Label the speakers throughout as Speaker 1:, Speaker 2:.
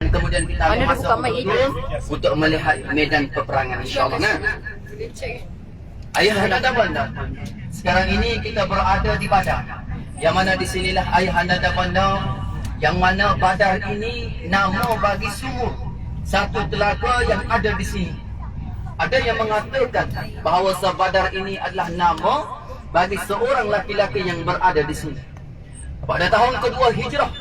Speaker 1: kemudian kita akan masuk untuk melihat medan peperangan insya-Allah. Nah, ayahanda dan bunda, sekarang ini kita berada di Badar. Yang mana di sinilah ayahanda dan bunda, yang mana Badar ini nama bagi sumur, satu telaga yang ada di sini. Ada yang mengatakan bahawa Badar ini adalah nama bagi seorang laki-laki yang berada di sini. Pada tahun kedua Hijrah,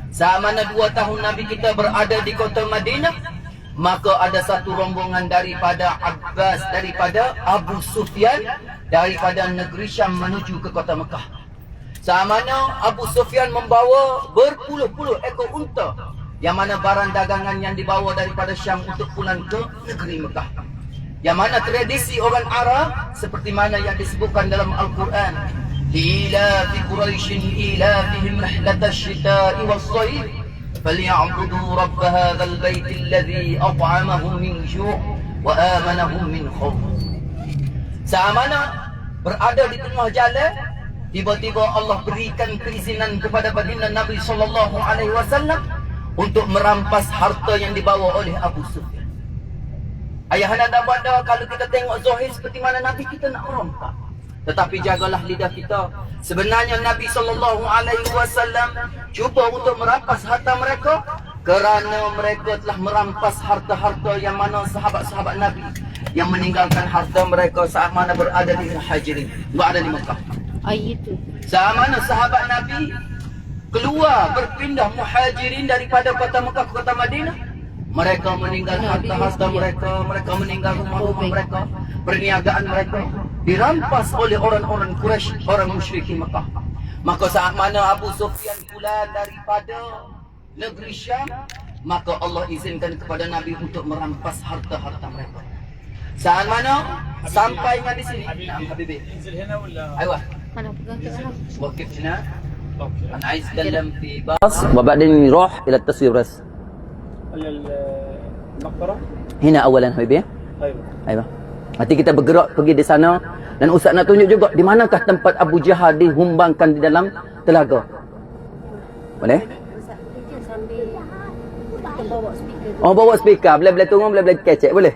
Speaker 1: saat mana 2 tahun Nabi kita berada di kota Madinah, maka ada satu rombongan daripada Abbas, daripada Abu Sufyan, daripada negeri Syam menuju ke kota Mekah. Saat mana Abu Sufyan membawa berpuluh-puluh ekor unta, yang mana barang dagangan yang dibawa daripada Syam untuk pulang ke negeri Mekah. Yang mana tradisi orang Arab seperti mana yang disebutkan dalam Al-Quran, ila fi Quraisyin ila fihim rihlatash shita'i was-sayf falyabudu rabb hadzal bait alladhi at'amahum min ju' wa amanahum min khauf. Saat mana berada di tengah jalan, tiba-tiba Allah berikan keizinan kepada baginda Nabi sallallahu alaihi wasallam untuk merampas harta yang dibawa oleh Abu Sufyan. Ayahanda dan bunda, kalau kita tengok zahir seperti mana Nabi kita nak merampas, tetapi jagalah lidah kita. Sebenarnya Nabi SAW cuba untuk merampas harta mereka kerana mereka telah merampas harta-harta yang mana sahabat-sahabat Nabi yang meninggalkan harta mereka saat mana berada di Muhajirin, berada di Mekah.
Speaker 2: Itu.
Speaker 1: Saat mana sahabat Nabi keluar berpindah Muhajirin daripada kota Mekah ke kota Madinah, mereka meninggal harta-harta mereka, mereka meninggal rumah-rumah mereka, perniagaan mereka dirampas oleh orang-orang Quraisy, orang musyrikin Mekah. Maka saat mana Abu Sufyan pulang daripada negeri Syam, maka Allah izinkan kepada Nabi untuk merampas harta-harta mereka. Saat mana sampainya di sini, Habibi. Aywa.
Speaker 2: Mana pegang ke sana?
Speaker 1: Wakif hina. Ana ais dalam fi bas wa ba'din roh ila taswir ras.
Speaker 3: المقبرة
Speaker 1: Hina awalan Habibi.
Speaker 3: أيوة
Speaker 1: Aywa. Nanti kita bergerak pergi di sana dan Ustaz nak tunjuk juga di manakah tempat Abu Jahal dihumbangkan di dalam telaga. Boleh?
Speaker 2: Ustaz, kita sambil kita bawa speaker.
Speaker 1: Oh, bawa speaker, boleh-boleh tunggu, boleh-boleh kecek, boleh?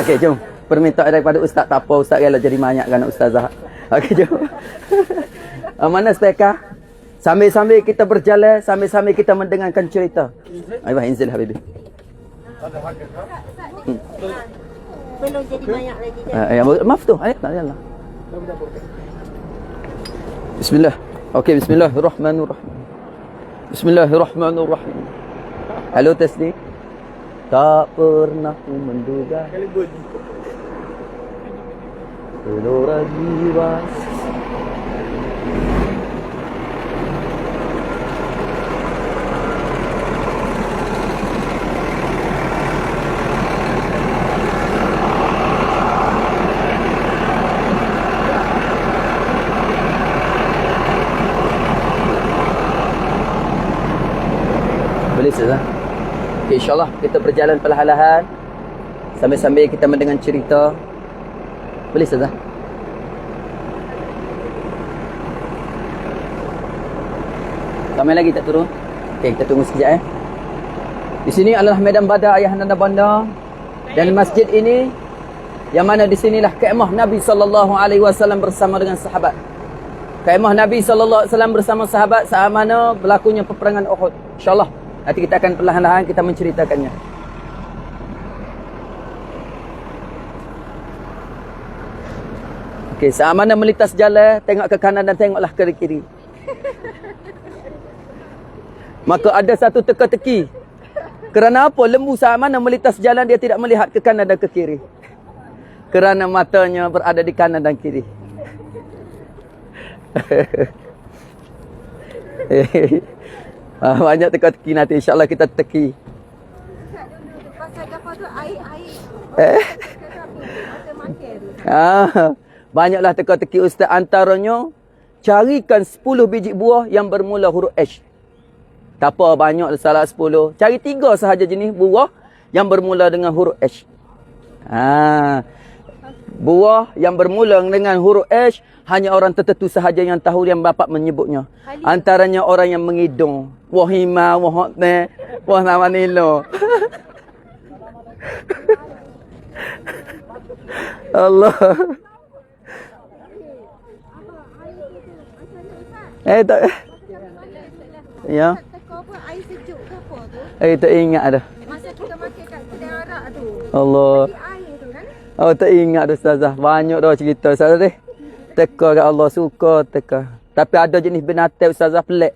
Speaker 1: Okey, jom. Permintaan daripada Ustaz, tak apa Ustaz rela jadi banyak kan Ustazah. Okey, jom. Mana speaker? Sambil-sambil kita berjalan, sambil-sambil kita mendengarkan cerita. Ayuh, inzil Habibi.
Speaker 2: Belum jadi banyak lagi.
Speaker 1: Maaf tu, ayo, tak yalah. Bismillah. Okey, bismillahirrahmanirrahim. Bismillahirrahmanirrahim. Halo Tasni. Tak pernah ku menduga gelora jiwa. Boleh Ustazah? Okay, InsyaAllah kita berjalan perlahan-lahan sambil-sambil kita mendengar cerita. Boleh Ustazah? Ramai lagi tak turun? Okay, kita tunggu sekejap Di sini adalah medan Badar ayahanda dan bunda. Dan masjid ini yang mana di sinilah kaimah Nabi SAW bersama dengan sahabat. Kaimah Nabi SAW bersama sahabat saat mana berlakunya peperangan Uhud. InsyaAllah nanti kita akan perlahan-lahan kita menceritakannya. Okey, saat mana melintas jalan, tengok ke kanan dan tengoklah ke kiri. Maka ada satu teka-teki. Kerana apa? Lembu saat mana melintas jalan dia tidak melihat ke kanan dan ke kiri. Kerana matanya berada di kanan dan kiri. Banyak teka-teki nanti. InsyaAllah kita teki.
Speaker 2: Pasal apa tu air.
Speaker 1: Banyaklah teka-teki Ustaz. Antaranya, carikan 10 biji buah yang bermula huruf H. Tak apa banyak salah 10. Cari 3 sahaja jenis buah yang bermula dengan huruf H. Buah yang bermula dengan huruf H hanya orang tertentu sahaja yang tahu yang bapak menyebutnya. Antaranya orang yang mengidung. Wah hima, wah hotne, wah namanilo. Allah. Tak. Ya.
Speaker 2: Air sejuk ke apa tu?
Speaker 1: Tak ingat dah.
Speaker 2: Masa kita makan kat kedai arak tu.
Speaker 1: Allah.
Speaker 2: Air tu kan?
Speaker 1: Oh tak ingat dah Ustazah. Banyak dah cerita Ustazah ni. Teka kat Allah suka teka. Tapi ada jenis binatang Ustazah pelik.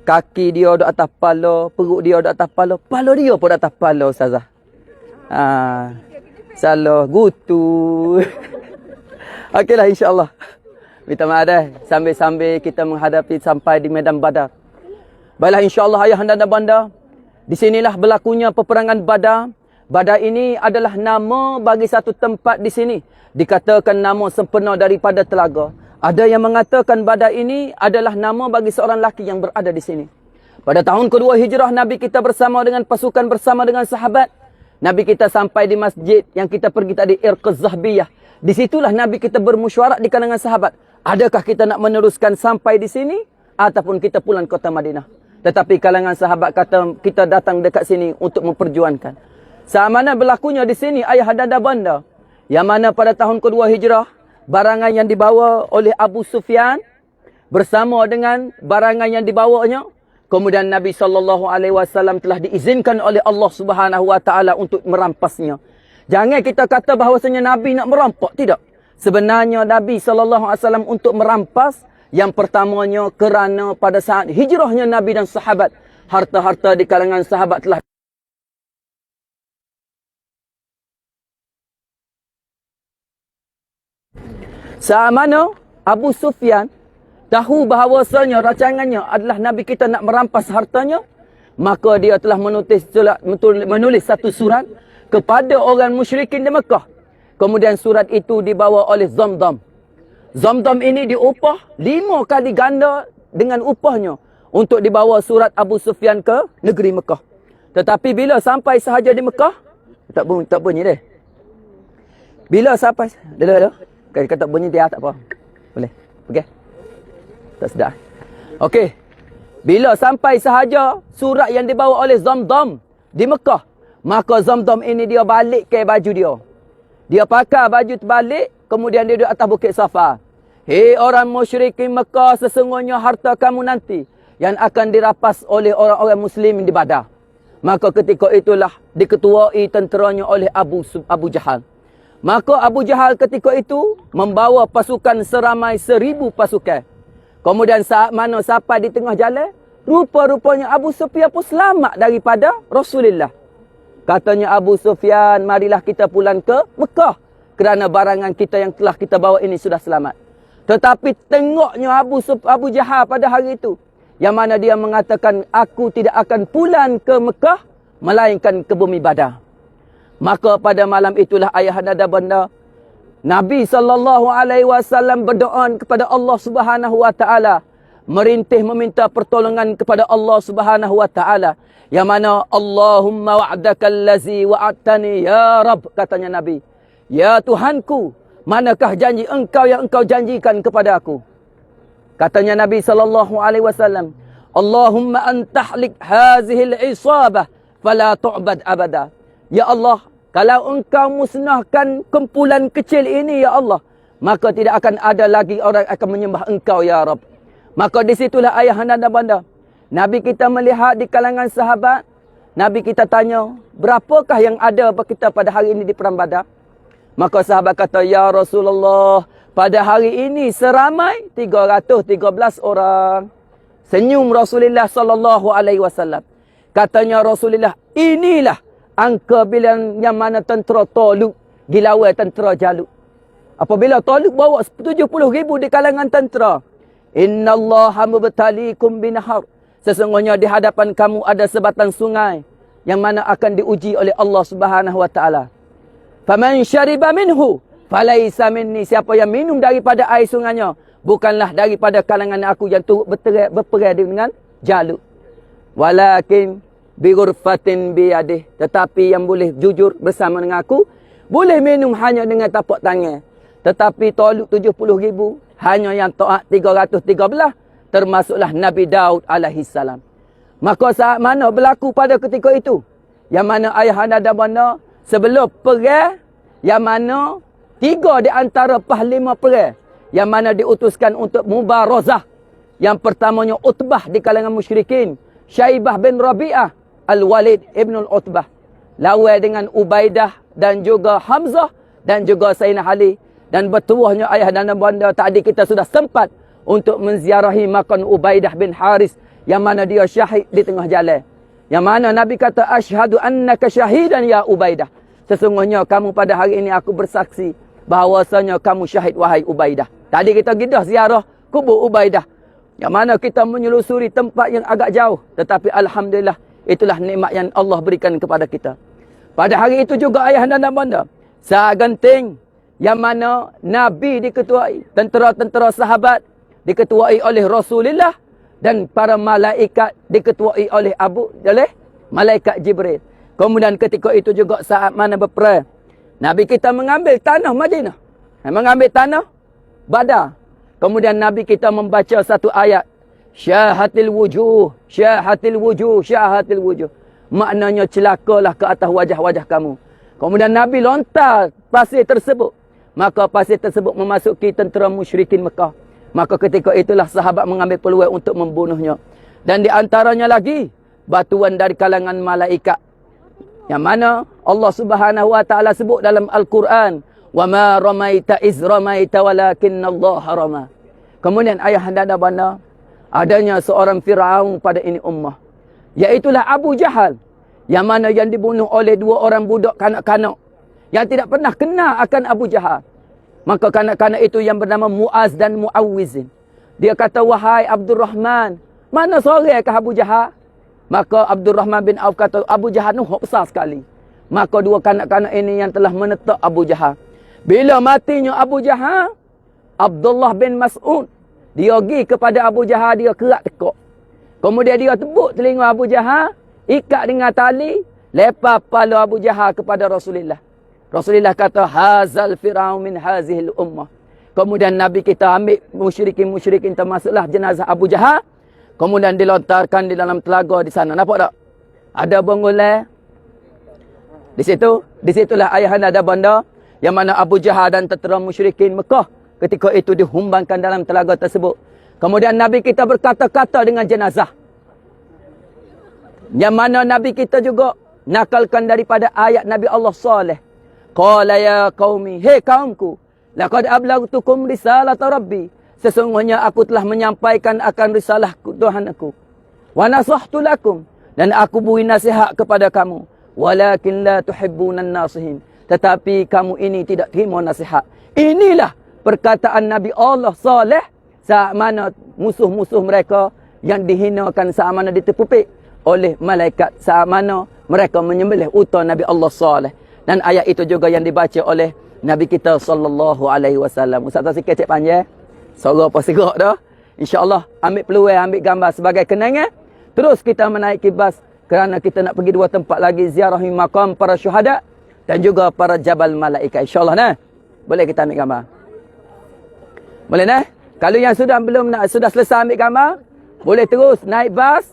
Speaker 1: Kaki dia duduk atas kepala, perut dia duduk atas kepala, kepala dia pun atas kepala Ustazah. Salah gutu. Okeylah insya-Allah. Minta maaf dah sambil-sambil kita menghadapi sampai di medan Badar. Baiklah insya-Allah ayah anda dan banda. Di sinilah berlakunya peperangan Badar. Badar ini adalah nama bagi satu tempat di sini. Dikatakan nama sempena daripada telaga. Ada yang mengatakan Badar ini adalah nama bagi seorang lelaki yang berada di sini. Pada tahun kedua hijrah, Nabi kita bersama dengan pasukan, bersama dengan sahabat. Nabi kita sampai di masjid yang kita pergi tadi, Irquz Zahbiyah. Di situlah Nabi kita bermusyawarah di kalangan sahabat. Adakah kita nak meneruskan sampai di sini ataupun kita pulang kota Madinah? Tetapi kalangan sahabat kata kita datang dekat sini untuk memperjuangkan. Saat mana berlakunya di sini ayah dan banda. Yang mana pada tahun kedua hijrah, barangan yang dibawa oleh Abu Sufyan bersama dengan barangan yang dibawanya. Kemudian Nabi SAW telah diizinkan oleh Allah Subhanahu Wa Taala untuk merampasnya. Jangan kita kata bahawasanya Nabi nak merampak. Tidak. Sebenarnya Nabi SAW untuk merampas yang pertamanya kerana pada saat hijrahnya Nabi dan sahabat, harta-harta di kalangan sahabat telah saat mana Abu Sufyan tahu bahawasanya rancangannya adalah Nabi kita nak merampas hartanya, maka dia telah menulis satu surat kepada orang musyrikin di Mekah. Kemudian surat itu dibawa oleh Zamdam. Zamdam ini diupah 5 kali ganda dengan upahnya untuk dibawa surat Abu Sufyan ke negeri Mekah. Tetapi bila sampai sahaja di Mekah, tak bunyi deh. Bila sampai, dah. Kalau tak bunyi dia tak apa. Boleh. Okey. Tak sedar. Okey. Bila sampai sahaja surat yang dibawa oleh Zamdam di Mekah, maka Zamdam ini dia balik ke baju dia. Dia pakai baju terbalik, kemudian dia duduk atas bukit Safa. Hei orang musyrikin Mekah, sesungguhnya harta kamu nanti yang akan dirapas oleh orang-orang muslim di Badar. Maka ketika itulah diketuai tenteranya oleh Abu Jahal. Maka Abu Jahal ketika itu membawa pasukan seramai 1000 pasukan. Kemudian saat mana sampai di tengah jalan, rupa-rupanya Abu Sufyan pun selamat daripada Rasulullah. Katanya Abu Sufyan, marilah kita pulang ke Mekah. Kerana barangan kita yang telah kita bawa ini sudah selamat. Tetapi tengoknya Abu Jahal pada hari itu. Yang mana dia mengatakan, aku tidak akan pulang ke Mekah, melainkan ke bumi Badar. Maka pada malam itulah ayah dan banda, Nabi SAW berdoa kepada Allah Subhanahu Wa Taala, merintih meminta pertolongan kepada Allah Subhanahu Wa Taala. Yang mana Allahumma wa'dakal lazi wa'adtani ya Rabb, katanya Nabi. Ya Tuhanku, manakah janji engkau yang engkau janjikan kepada aku? Katanya Nabi SAW, Allahumma antahlik hazihil isabah fala tu'bad abada. Ya Allah, kalau engkau musnahkan kumpulan kecil ini ya Allah, maka tidak akan ada lagi orang akan menyembah engkau ya Rabb. Maka disitulah ayah dan banda, Nabi kita melihat di kalangan sahabat, Nabi kita tanya, berapakah yang ada kita pada hari ini di Perang Badar? Maka sahabat kata, ya Rasulullah, pada hari ini seramai 313 orang. Senyum Rasulullah SAW. Katanya Rasulullah, inilah angka bila yang mana tentera Taluk dilawai tentera Jalut. Apabila Taluk bawa 70,000 di kalangan tentera, innallaha mubtaliikum binahar. Sesungguhnya di hadapan kamu ada sebatang sungai yang mana akan diuji oleh Allah Subhanahu Wa Taala. Faman syariba minhu falaisa minni. Siapa yang minum daripada air sungainya, bukanlah daripada kalangan aku yang turut berperang dengan Jalut. Walakin bi ghurfatin bi yadih. Tetapi yang boleh jujur bersama dengan aku,
Speaker 3: Boleh minum hanya dengan tapak tangan. Tetapi toluk 70,000, hanya yang taat 313, termasuklah Nabi Daud alaihi salam. Maka saat mana berlaku pada ketika itu? Yang mana ayahanda dan bunda sebelum perang, yang mana 3 di antara panglima perang yang mana diutuskan untuk mubarazah. Yang pertamanya Utbah di kalangan musyrikin, Syaibah bin Rabi'ah, Al-Walid ibn Utbah. Lawan dengan Ubaidah dan juga Hamzah dan juga Sayyidina Ali. Dan bertuahnya ayah dan bunda, tadi kita sudah sempat untuk menziarahi makam Ubaidah bin Haris yang mana dia syahid di tengah jalan. Yang mana Nabi kata, asyhadu annaka syahidan ya Ubaidah. Sesungguhnya kamu pada hari ini aku bersaksi bahawasanya kamu syahid wahai Ubaidah. Tadi kita gidah ziarah kubur Ubaidah. Yang mana kita menyelusuri tempat yang agak jauh. Tetapi Alhamdulillah, itulah nikmat yang Allah berikan kepada kita. Pada hari itu juga ayah dan bunda, saat genting yang mana Nabi diketuai, tentera-tentera sahabat diketuai oleh Rasulullah, dan para malaikat diketuai oleh malaikat Jibril. Kemudian ketika itu juga saat mana berperang, Nabi kita mengambil tanah Madinah, mengambil tanah Badar. Kemudian Nabi kita membaca satu ayat, syahatil wujuh, syahatil wujuh, syahatil wujuh. Maknanya celakalah ke atas wajah-wajah kamu. Kemudian Nabi lontar pasir tersebut. Maka pasir tersebut memasuki tentera musyrikin Mekah. Maka ketika itulah sahabat mengambil peluang untuk membunuhnya. Dan di antaranya lagi, batuan dari kalangan malaikat. Yang mana Allah Subhanahu wa taala sebut dalam Al-Quran, "Wa ma ramaita iz ramaita walakinnallaha rama." Kemudian ayah dan bunda, adanya seorang Firaun pada ini ummah, iaitulah Abu Jahal, yang mana yang dibunuh oleh 2 orang budak kanak-kanak yang tidak pernah kenal akan Abu Jahal. Maka kanak-kanak itu yang bernama Muaz dan Muawwizin, dia kata, wahai Abdul Rahman, mana seorang ke Abu Jahal? Maka Abdul Rahman bin Auf kata, Abu Jahal tu besar sekali. Maka 2 kanak-kanak ini yang telah menetap Abu Jahal. Bila matinya Abu Jahal, Abdullah bin Mas'ud, dia pergi kepada Abu Jahal, dia kerak tekuk. Kemudian dia tebuk telinga Abu Jahal, ikat dengan tali, lepas kepala Abu Jahal kepada Rasulullah. Rasulullah kata, hazal Firaun min hazihil ummah. Kemudian Nabi kita ambil musyrikin termasuklah jenazah Abu Jahal. Kemudian dilontarkan di dalam telaga di sana. Nampak tak? Ada bengulai. Di situ. Disitulah ayahanda dan bunda, yang mana Abu Jahal dan tentera musyrikin Mekah ketika itu dihumbangkan dalam telaga tersebut. Kemudian Nabi kita berkata-kata dengan jenazah. Yang mana Nabi kita juga nakalkan daripada ayat Nabi Allah Saleh. Qala ya qaumi, hei kaumku, laqad ablagtukum risalata rabbi. Sesungguhnya aku telah menyampaikan akan risalah Tuhan aku. Wa nasahtu lakum, dan aku beri nasihat kepada kamu. Walakin la tuhibbunan nasihin. Tetapi kamu ini tidak terima nasihat. Inilah perkataan Nabi Allah Saleh saat mana musuh-musuh mereka yang dihinakan, saat mana ditepupik oleh malaikat, saat mana mereka menyembelih unta Nabi Allah Saleh. Dan ayat itu juga yang dibaca oleh Nabi kita sallallahu alaihi wasallam. Ustaz tak sikit cek panjang. Suara apa serak dah. InsyaAllah ambil peluang, ambil gambar sebagai kenangan. Terus kita menaiki bas kerana kita nak pergi 2 tempat lagi, ziarahi makam para syuhada dan juga para jabal malaikat. InsyaAllah nah. Boleh kita ambil gambar? Boleh nah? Kalau yang sudah belum nak, sudah selesai ambil gambar, boleh terus naik bas.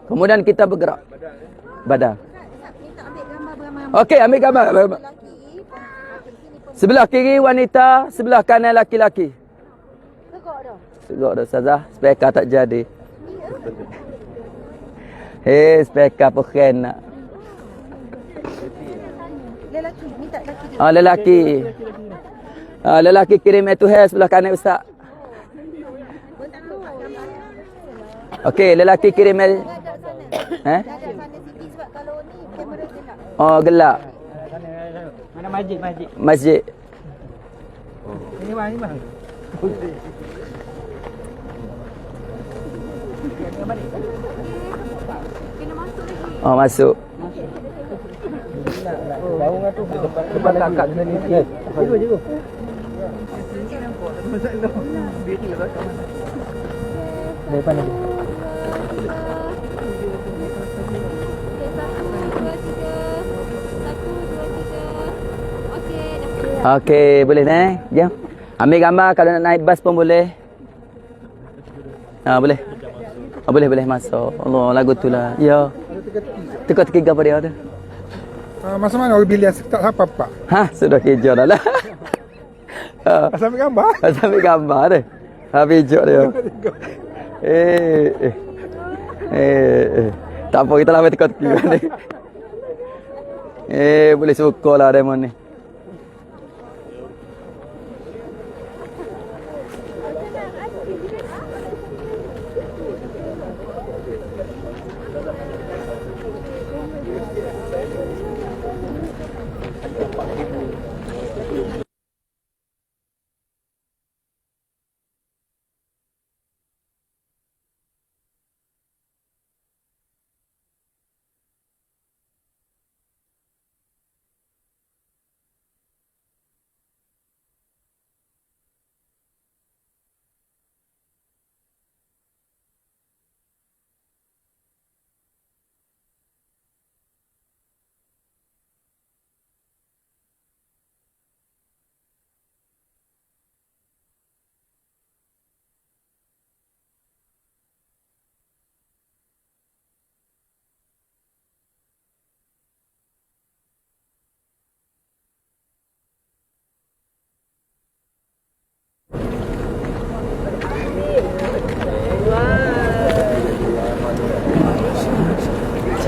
Speaker 3: Kemudian kita bergerak. Badar. Okey, ambil gambar. Sebelah kiri wanita, sebelah kanan laki-laki. Segak dah Ustazah, spekar tak jadi. Hei, spekar pokren nak.
Speaker 2: Lelaki, minta lelaki.
Speaker 3: Lelaki. Lelaki kirim itu hair sebelah kanan Ustaz. Okey, lelaki kirim Oh, gelap.
Speaker 4: Mana masjid?
Speaker 3: Masjid.
Speaker 4: Ini bang.
Speaker 3: Oh, masuk.
Speaker 4: Bau ngah tu depan kakak sini. Ya. Cikgu. Depan lagi.
Speaker 3: Okey, boleh naik. Jom. Ambil gambar kalau nak naik bas pun boleh. Boleh. Boleh masuk. Allah, lagu tu lah. Ya. Teka-teki apa dia tu?
Speaker 4: Masa mana orang bilian tak siapa pak?
Speaker 3: Sudah kejar dah lah.
Speaker 4: Asal ambil gambar?
Speaker 3: Asal ambil gambar dia. Habis jok dia. Tak apa, kita lambat teka-teki ni. Boleh suka lah Raymond ni.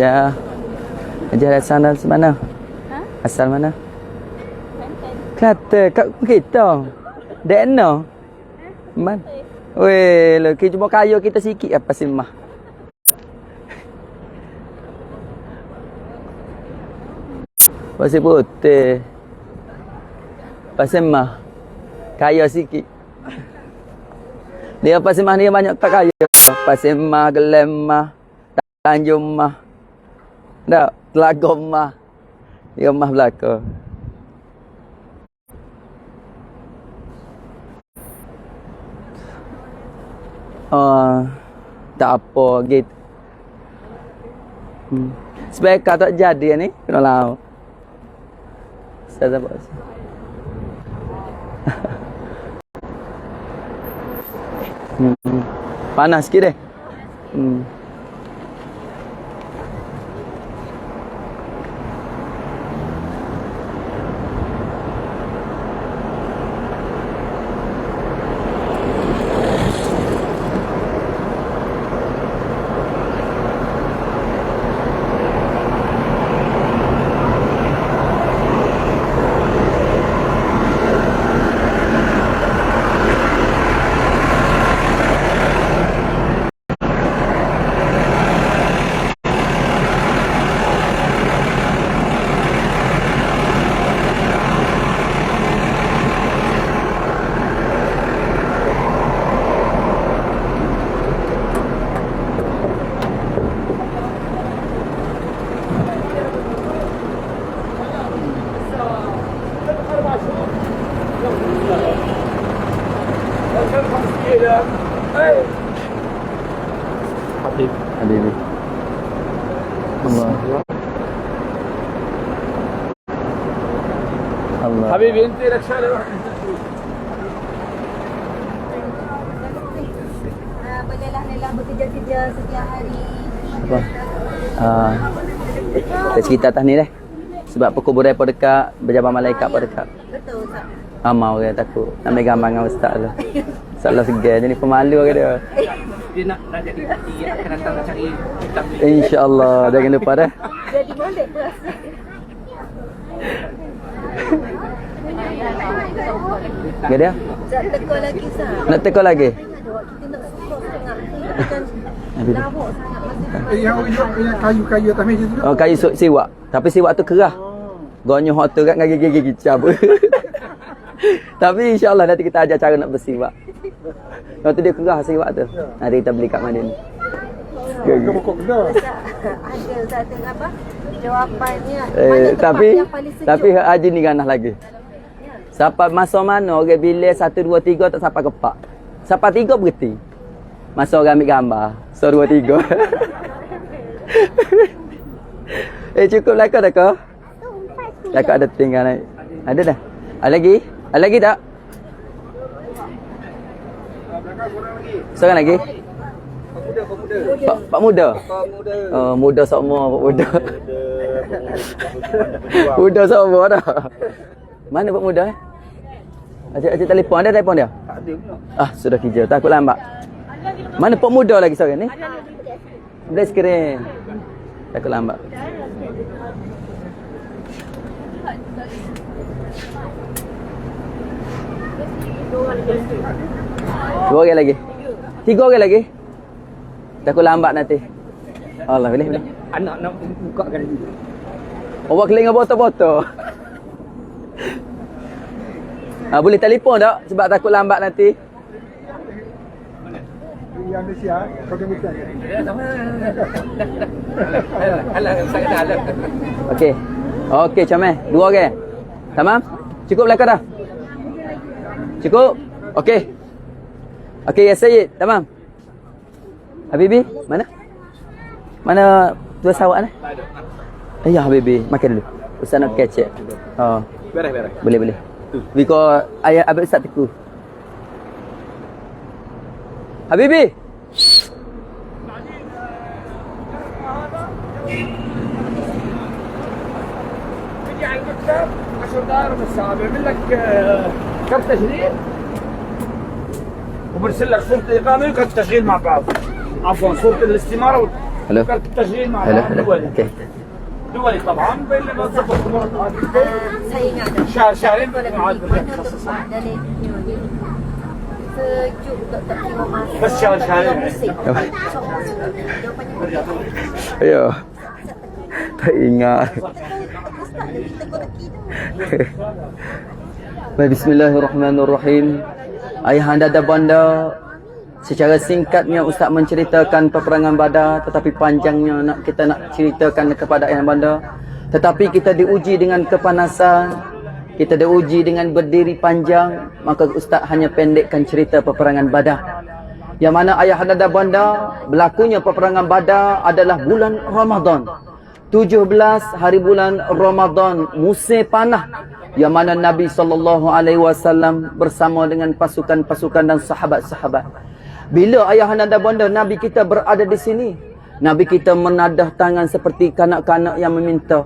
Speaker 3: Ajar. Ajar asal mana? Asal mana? Kelantan. Kat kita. Dek no. Man. Weh, lagi cuma kaya kita sikit apa sih mah. Pasal putih. Pasal mah. Kaya sikit. Dia pasal mah dia banyak tak kaya. Pasal mah, Gelem mah, Tanjung mah. Tak, Telaga mah. Dia mah belaka. Tak apa gitu. Spekar tak jadi ni, kena lau. Saya tak apa. Panas sikit deh. Habibi. Allah. Allah.
Speaker 4: Habibi, انت لك شغله واحده.
Speaker 2: Bolehlah lelah bekerja-kerja setiap hari.
Speaker 3: Kita cerita atas ni deh. Sebab perkuburan pun dekat, berjabat malaikat pun dekat.
Speaker 2: Betul, Ustaz.
Speaker 3: Amal orang takut. Nak ambil gambar dengan ustaz tu. Ustaz lah segar je ni, pemalu orang dia.
Speaker 4: Dia nak jadi hati, akan datang nak cari kitab ni.
Speaker 3: InsyaAllah, jangan lupa dah.
Speaker 2: Jadi boleh perasa.
Speaker 3: Gak dia?
Speaker 2: Ustaz teka lagi, Ustaz.
Speaker 3: Nak teka lagi?
Speaker 2: Kita nak suka setengah. Kita labuk sangat masa
Speaker 4: Yang kayu-kayu atas meja tu.
Speaker 3: Oh, kayu siwak. Tapi siwak tu kerah. Gonyoh hot tu kan gigi-gigi cabut. Tapi insyaAllah nanti kita ajar cara nak bersiwak. Lepas tu dia kerah siwak tu. Nanti kita beli kat mana ni.
Speaker 4: Pokok dah.
Speaker 2: ada satu apa? Jawapannya. Mana tempat
Speaker 3: Tapi
Speaker 2: yang paling sejuk?
Speaker 3: tapi haji ni ganah lagi. Siapa masa mana orang bilik 1 2 3 tak sampai kepak. Siapa 3 berhenti. Masa orang ambil gambar. 1 2 3. Cukup lah kau dah kau? Dah kau ada tinggal naik. Ada dah. Ada lagi? Ada lagi tak? Seorang lagi? Pak Muda? Oh, muda semua Pak Muda. Muda semua dah. Mana Pak Muda Ajak telefon. Ada telefon dia?
Speaker 4: Tak ada pula.
Speaker 3: Ah, sudah kerja. Takut lambat. Mana Pak Muda lagi seorang ni? Belah skrin. Takut lambat. Dua orang lagi. 3 orang lagi. Takut lambat nanti. Allah, boleh.
Speaker 4: Anak nak buka kan.
Speaker 3: Awak kelingan botol-botol. Boleh telefon tak? Sebab takut lambat nanti.
Speaker 4: Yang dia siap, kau kena buka.
Speaker 3: Okey. Okey, comel. 2 orang. Tamam? Cukup belakang dah? Cukup? Okey. Okey, ya Sayyid. Tamam? Habibi, mana? Mana tuan sawak ni? Ya Habibi, makan dulu. Ustaz nak kecek. Oh.
Speaker 4: Beres.
Speaker 3: Boleh. Because ayah abang Ustaz teku. Habibi.
Speaker 4: تجي على المكتب 10 دقائق من الساعة بيعمل لك كرت تشغيل وبرسل لك صورة الإقامة وكرت التشغيل مع بعض. عفوا صورة الاستمارة
Speaker 3: هلو.
Speaker 4: وكرت التشغيل مع
Speaker 3: Hello,
Speaker 4: بعض.
Speaker 3: hello.
Speaker 4: دولي
Speaker 3: Okey.
Speaker 4: دولي طبعا بين اللي بتظبط امورك عادي.
Speaker 2: Saya ingat dah.
Speaker 4: شهرين
Speaker 2: Boleh
Speaker 4: معاد
Speaker 2: beli
Speaker 4: بالله
Speaker 2: mana
Speaker 4: مخصصة.
Speaker 2: dari ni. Sejuk tak tengok masa.
Speaker 4: Bas syar-syar.
Speaker 2: Musim.
Speaker 3: Ya. Tak ingat. Baik, bismillahirrahmanirrahim. Ayahanda dan banda, secara singkatnya Ustaz menceritakan peperangan Badar, tetapi panjangnya kita nak ceritakan kepada ayahanda. Tetapi kita diuji dengan kepanasan, kita diuji dengan berdiri panjang, maka Ustaz hanya pendekkan cerita peperangan Badar. Yang mana ayahanda dan banda, berlakunya peperangan Badar adalah bulan Ramadan. 17 hari bulan Ramadan, musim panah, yang mana Nabi SAW bersama dengan pasukan-pasukan dan sahabat-sahabat. Bila ayahanda dan banda Nabi kita berada di sini, Nabi kita menadah tangan seperti kanak-kanak yang meminta.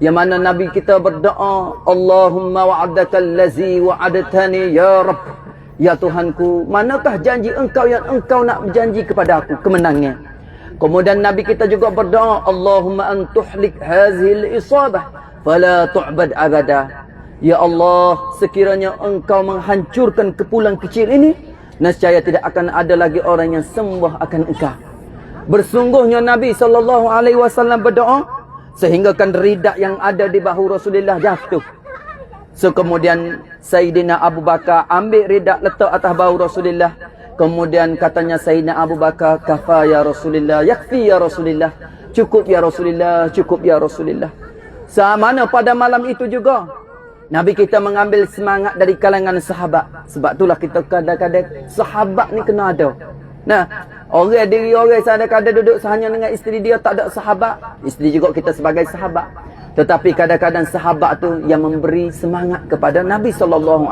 Speaker 3: Yang mana Nabi kita berdoa, Allahumma wa'adaka allazi wa'adatani ya Rabb. Ya Tuhanku, manakah janji engkau yang engkau nak berjanji kepada aku, kemenangan. Kemudian Nabi kita juga berdoa, Allahumma antuhlik hazil isabah fala tu'bad abada. Ya Allah, sekiranya engkau menghancurkan kepulan kecil ini, nescaya tidak akan ada lagi orang yang sembah akan engkau. Bersungguhnya Nabi SAW berdoa, sehinggakan ridak yang ada di bahu Rasulullah jatuh. So kemudian Sayyidina Abu Bakar ambil ridak letak atas bahu Rasulullah. Kemudian katanya Sayyidina Abu Bakar, kafa ya Rasulullah, yakfi ya Rasulullah, cukup ya Rasulullah, cukup ya Rasulullah. Sama pada malam itu juga Nabi kita mengambil semangat dari kalangan sahabat. Sebab itulah kita kadang-kadang sahabat ni kena ada. Nah, orang diri orang kadang-kadang duduk hanya dengan isteri dia, tak ada sahabat. Isteri juga kita sebagai sahabat. Tetapi kadang-kadang sahabat tu yang memberi semangat kepada Nabi SAW.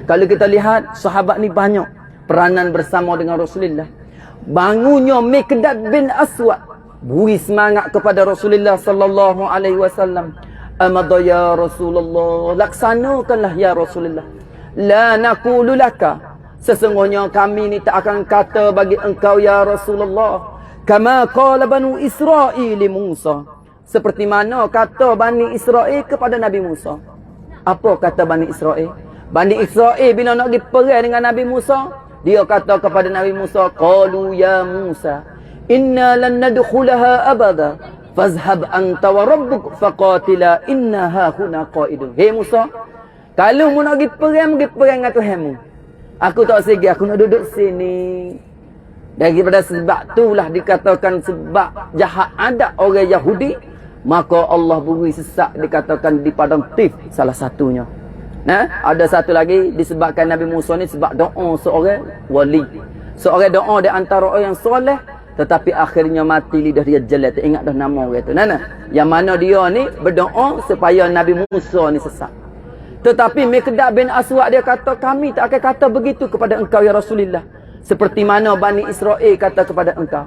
Speaker 3: Kalau kita lihat sahabat ni banyak peranan bersama dengan Rasulullah. Bangunnya Miqdad bin Aswad beri semangat kepada Rasulullah SAW. Amada ya Rasulullah, laksanakanlah ya Rasulullah. La naqulu laka, sesungguhnya kami ni tak akan kata bagi engkau ya Rasulullah, kama qala Banu Israil li Musa, seperti mana kata Bani Israel kepada Nabi Musa. Apa kata Bani Israel? Bani Israel bila nak pergi perang dengan Nabi Musa, dia kata kepada Nabi Musa, qalu ya Musa, inna lan nadkhulaha abada, fazhab anta wa rabbuk faqatila inna hahuna qaidun. Hei Musa, kalau mu nak pergi dengan Tuhanmu. Aku tak segi, aku nak duduk sini. Daripada sebab itulah dikatakan sebab jahat ada orang Yahudi, maka Allah beri sesak dikatakan di padang Tif salah satunya. Nah, ada satu lagi disebabkan Nabi Musa ni sebab doa seorang wali. Seorang doa di antara orang yang soleh, tetapi akhirnya mati lidah dia jelek. Tak ingat dah nama orang tu. Nana, yang mana dia ni berdoa supaya Nabi Musa ni sesat. Tetapi Miqdad bin Aswad dia kata, kami tak akan kata begitu kepada engkau ya Rasulullah. Seperti mana Bani Israel kata kepada engkau.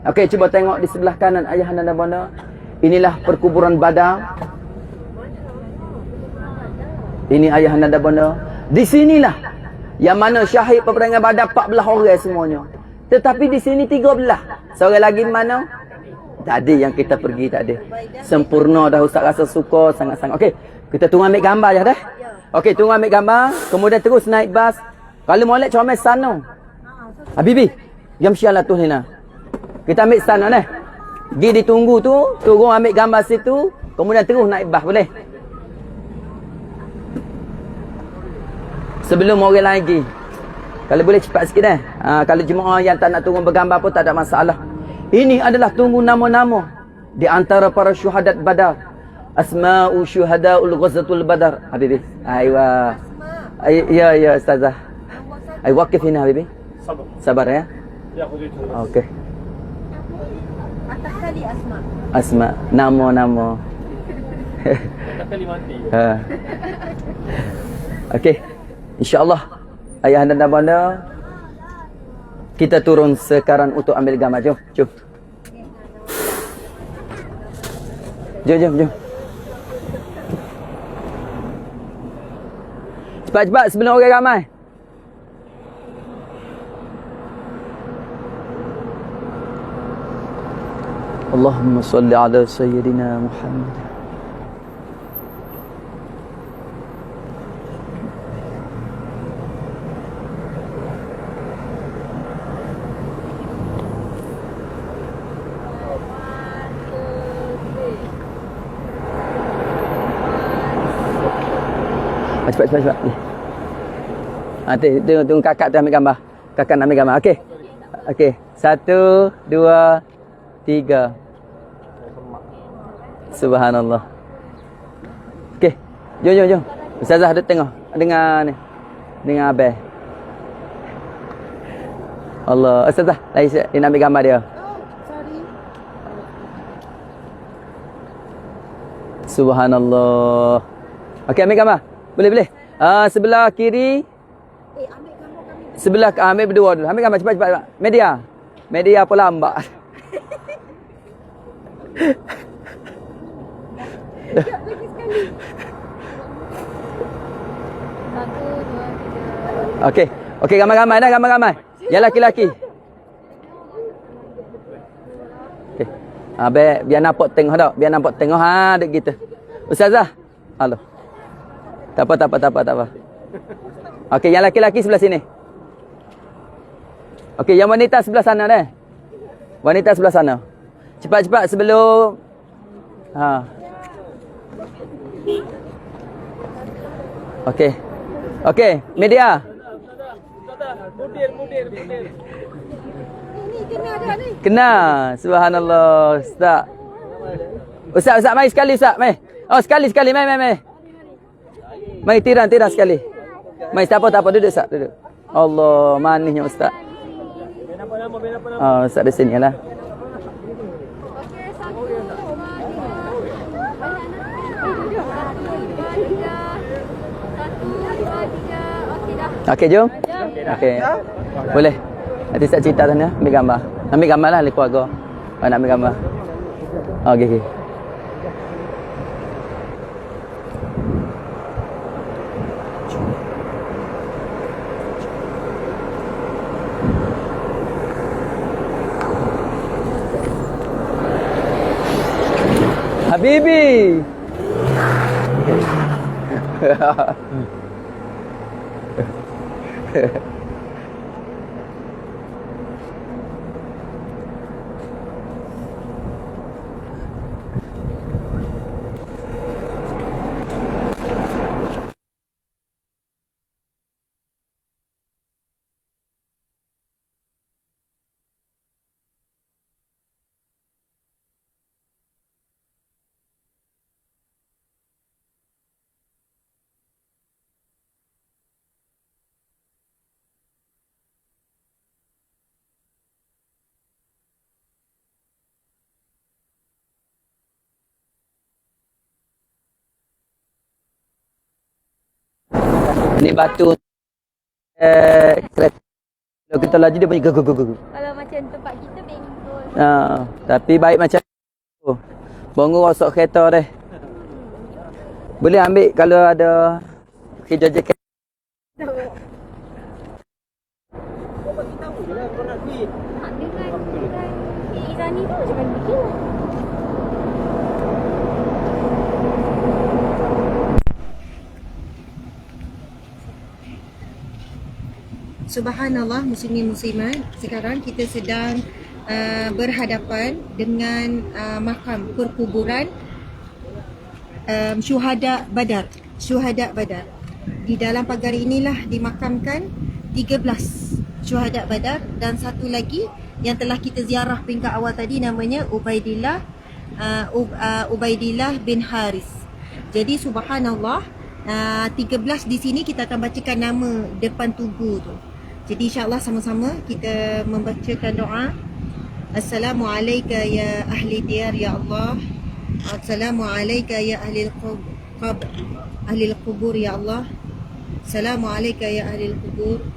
Speaker 3: Okey, cuba tengok di sebelah kanan ayahanda dan bonda. Inilah perkuburan Badar. Ini ayahanda dan bonda. Di sinilah yang mana syahid peperangan Badar 14 orang semuanya. Tetapi di sini 13. Seorang lagi mana? Tadi yang kita pergi tadi. Sempurna dah, ustaz rasa suka sangat-sangat. Okey, kita tunggu ambil gambar je dah. Okey, tunggu ambil gambar, kemudian terus naik bas. Kalau molek comel sana. Habibi, jam syialah tu Lina. Kita ambil sana dah. Pergi ditunggu tu, turun ambil gambar situ, kemudian terus naik bas, boleh? Sebelum orang lain pergi. Kalau boleh cepat sikit dah. Kalau jemaah yang tak nak turun bergambar pun tak ada masalah. Ini adalah tunggu nama-nama di antara para syuhadat Badar. Asma'u syuhadaul ghazatul Badar. Habibi. Aywa. Ya ustazah. Ay waqif hina habibi.
Speaker 4: Sabar.
Speaker 3: Sabar ya.
Speaker 4: Ya, aku itu.
Speaker 3: Okey.
Speaker 2: Atas kali Asma.
Speaker 3: Asma, nama-nama.
Speaker 4: Tak kali mati.
Speaker 3: Ha. Okey. Insya-Allah ayah dan bunda kita turun sekarang untuk ambil gambar. Jom, jom. Jom. Cepat-cepat sebelum orang ramai. Allahumma salli ala sayyidina Muhammad. Cepat. Tunggu kakak tu ambil gambar. Kakak nak ambil gambar. Okey. 1, 2, 3. Subhanallah. Okey. Jom. Ustazah duduk tengok. Dengar ni. Dengar abang. Allah. Ustazah, dia nak ambil gambar dia. Subhanallah. Okey, ambil gambar. Boleh. Sebelah kiri.
Speaker 2: Ambil gambar kami.
Speaker 3: Sebelah ambil berdua dulu. Ambil gambar cepat. Media apa lambat.
Speaker 2: Lagi sekali. 1, 2, 3.
Speaker 3: Okey, gambar-gambar dah, gambar-gambar. Yang laki-laki. Okey. Biar nampak tengok dak. Biar nampak tengok dek gitu. Ustazah. Halo. Tak apa. Okey, yang laki-laki sebelah sini. Okey, yang wanita sebelah sana dah. Wanita sebelah sana. Cepat-cepat sebelum Okey, media.
Speaker 4: Mudir.
Speaker 2: Ini kena ada ni.
Speaker 3: Kena. Subhanallah. Ustaz, mai sekali Ustaz, mai. Oh, sekali, mai. Mai tiran sekali. Mai tak apa duduk Ustaz, duduk. Allah, manisnya Ustaz.
Speaker 4: Biar nampak nama.
Speaker 3: Ustaz di sini lah.
Speaker 2: Okey, 1, 2, 3. Okey dah.
Speaker 3: Okey, jom. Boleh. Nanti saya cerita sana, ambil gambar. Ambil gambar lah keluarga. Nak ambil gambar. Okey. Habibi. Ni batu kereta. Kalau kita laju dia bunyi gugu.
Speaker 2: Kalau macam tempat kita bengkol.
Speaker 3: Tapi baik macam tu. Bongo rosak kereta deh. Boleh ambil kalau ada kerja jaket.
Speaker 2: Dengan Irani tu macam mana bikin?
Speaker 5: Subhanallah, muslimin muslimat, sekarang kita sedang berhadapan dengan makam perkuburan syuhada Badar. Di dalam pagar inilah dimakamkan 13 syuhada Badar dan satu lagi yang telah kita ziarah peringkat awal tadi namanya Ubaidillah bin Haris. Jadi subhanallah, 13 di sini kita akan bacakan nama depan tugu tu. Jadi insya-Allah sama-sama kita membacakan doa. Assalamualaikum ya ahli diyar ya Allah. Assalamualaikum ya ahli al-qubur ya Allah. Assalamualaikum ya ahli al-qubur.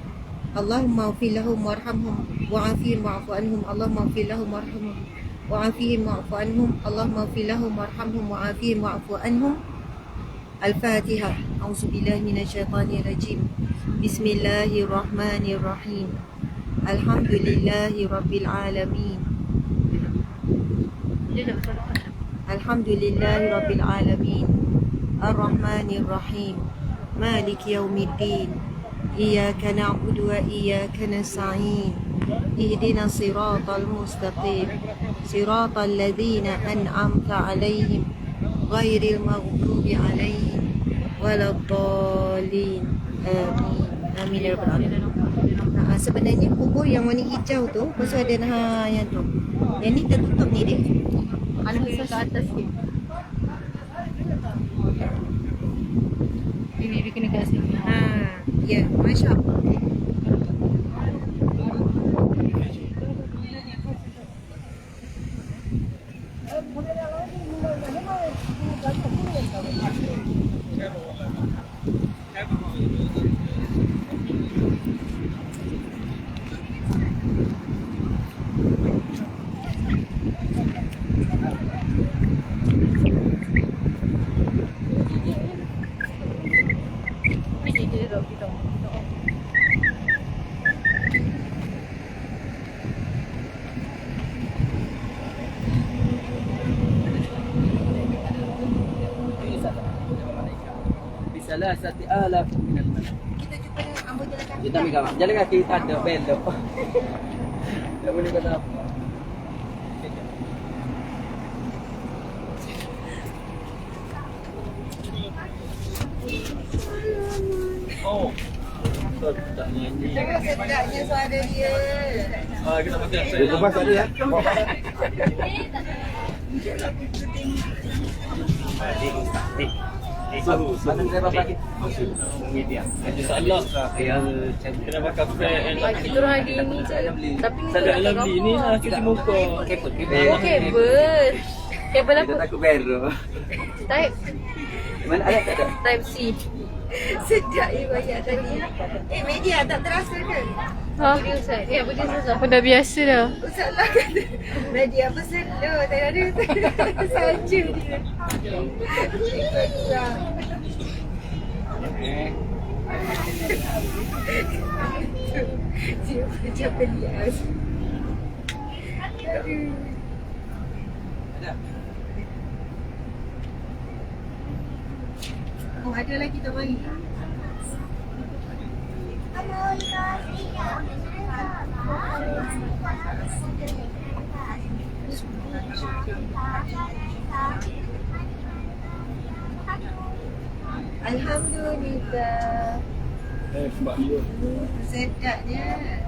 Speaker 5: Allahumma ighfir lahum warhamhum wa'afihim wa'fu anhum. Allahumma ighfir lahum warhamhum wa'afihim wa'fu anhum. Allahumma ighfir lahum warhamhum wa'afihim wa'fu anhum. Al-Fatihah. A'udzubillahi minasyaitonir rajim. Bismillahirrahmanirrahim. Alhamdulillahi rabbil alamin. Alhamdulillahi rabbil alamin. Ar-Rahmanir Rahim. Malik yaumiddin. Iyyaka na'budu wa iyyaka nasta'in. Ihdinas siratal mustaqim. Siratal ladzina an'amta 'alaihim ghairil maghdubi 'alaihim waladdallin. Amin. Amin ya rabbal alamin. Sebenarnya kubur yang warna hijau tu pasal ada yang tu. Yang ni tertutup ni dia.
Speaker 2: Mana ke atas ni? Bibi kena kat sini.
Speaker 5: Ya, masya-Allah.
Speaker 3: Bisalasati alaf minal malaik.
Speaker 5: Kita jumpa dengan ambil jalan kaki.
Speaker 3: Kita ambil jalan kaki tak ada belok. Tak boleh kata apa. Oh. Tak nyanyi.
Speaker 5: Jangan sedapnya suara dia.
Speaker 3: Kita pakai.
Speaker 4: Dia lepas tadi ya.
Speaker 3: Mana saya bapak lagi?
Speaker 6: InsyaAllah kenapa kafe
Speaker 2: Kita orang hari ni je. Tapi ni
Speaker 6: Saya dalam ni lah cuci muka.
Speaker 2: Oh, kabel. Kabel
Speaker 3: Kita
Speaker 2: apa?
Speaker 3: takut beru.
Speaker 2: Type
Speaker 3: Mana ayat tak ada?
Speaker 2: Type C.
Speaker 5: Sedap dia banyak tadi. Media tak terasa ke?
Speaker 2: Ha? Ustaz. Apa dia Ustaz? Dah biasa dah.
Speaker 5: Ustaz lah kata media apa slow. Tak ada saja dia. Dia macam pelias. Oh, ada lagi tak mari? Alhamdulillah.
Speaker 6: Sebab dia
Speaker 5: Sedapnya.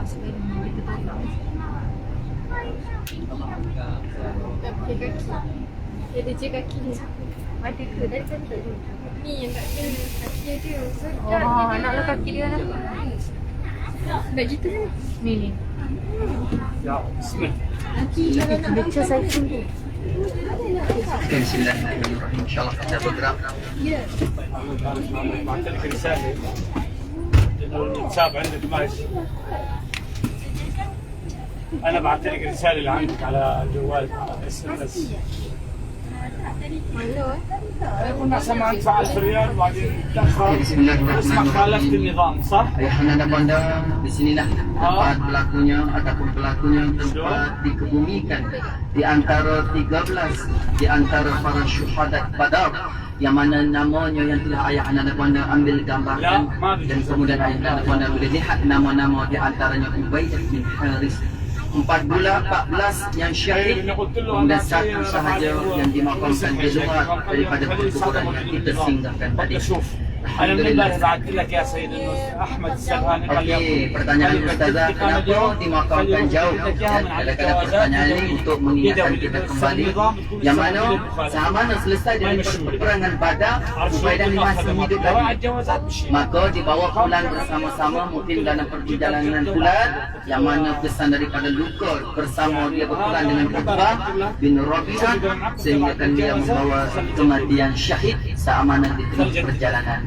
Speaker 2: Dia je kaki dia. Ada ke dah cantik. Ni yang tak ada kaki dia. Oh, naklah kaki dia lah. Nak gitu kan? Ni.
Speaker 6: Ya, bismillah.
Speaker 2: Baca saya dulu.
Speaker 1: Bismillahirrahmanirrahim. InsyaAllah kita bergerak.
Speaker 6: بعثت لك رسالة لأنه الحساب عندك ماشي. أنا بعثت لك رسالة اللي عندك على الجوال SMS. كنا سمعت فعل في الرياض وبعدين تأخر. اسمك خالفت النظام صح؟
Speaker 1: Ayahanda dan bunda, di sinilah tempat pelakunya ataupun pelakunya tempat dikebumikan di antara 13 di antara para syuhadat Badar yang mana namanya yang telah ayahanda dan bunda ambil gambarkan dan kemudian ayahanda dan bunda boleh lihat nama-nama di antaranya Ubaidah bin Haris. 14 yang syahid, kemudian satu sahaja yang dimakamkan di luar daripada perkuburan yang kita singgahkan tadi.
Speaker 6: أنا من امبارح بعثت لك يا سيد إنه أحمد السرهاني قال
Speaker 1: Okey, pertanyaan Ustazah, kenapa dimakamkan jauh? Kadang-kadang pertanyaan ini untuk mengingatkan kita kembali yang mana saat mana selesai dari peperangan Badar, Ubaidah masih hidup lagi. Maka dibawa pulang bersama-sama mungkin dalam perjalanan pulang yang mana pesan daripada luka bersama dia berpulang dengan Uqbah bin Rabi'ah sehingga dia membawa kematian syahid saat mana di tengah perjalanan.